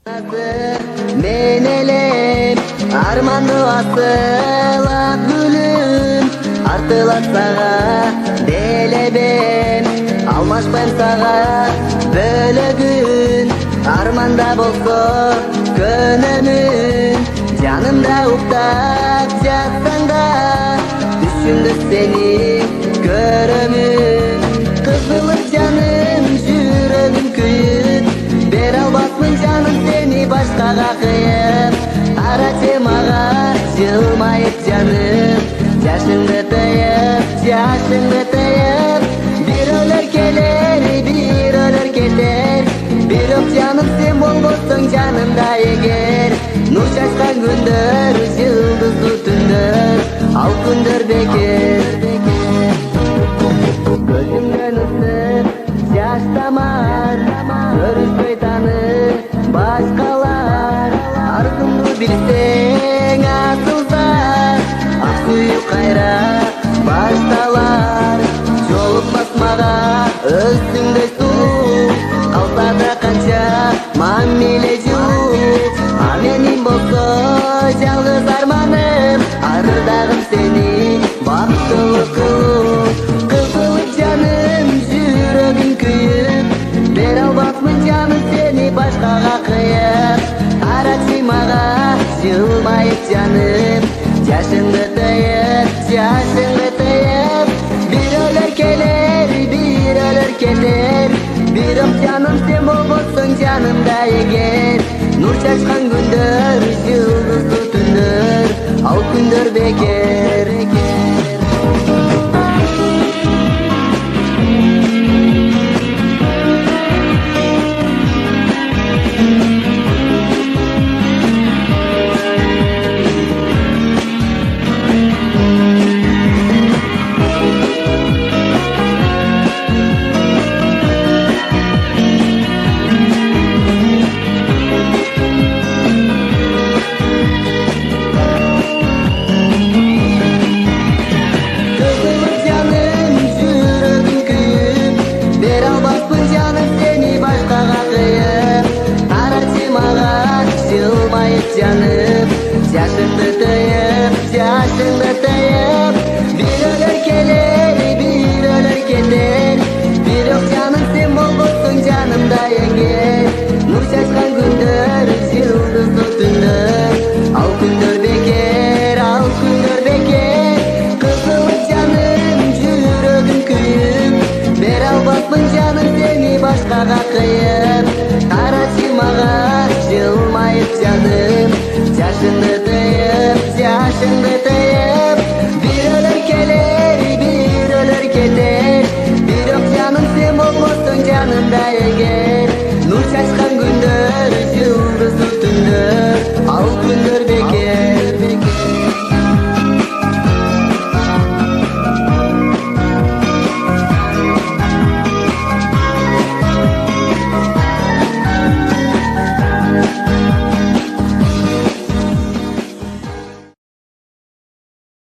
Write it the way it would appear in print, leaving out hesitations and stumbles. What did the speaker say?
Мен элем арманды асылап гүлүм, артылат сага делебем, алмашпайм сага бөлөгүн. Арманда болсо көнөмүн, жанымда уктап жатсаң да түшүмдө сени көрөмүн. Кызылып жаным, жүрөгүм күйүп, бере албасмын жаным сени башкага кыйып. Арачы мага жылмайып жаным, жашыңды тыйып, бир өлөр келер, бир өлөр кетер. Бирок жаным сен болбосоң жанымда эгер, нур чачкан күндөр, жылдыздуу түндөр, ал күндөр бекер. Көзүмдөн ысып жаш тамар, көрүшпөй таанып башкалар. Арзымды билсең асылса, ак сүйүү кайра башталар. Жолукпас мага өзүңдөй сулуу, калса да канча мамиле жылуу. А менин болсо жалгыз арманым, ардагым сени бактылуу кылуу. Кызылып жаным, жүрөгүм күйүп, бере албасмын жаным сени башкага кыйып. Арачы мага жылмайып жаным, жашыңды тыйып, бир өлөр келер, бир өлөр кетер. Бирок жаным сен болбосоң жанымда эгер, нур чачкан күндөр, жылдыздуу түндөр, ал күндөр бекер.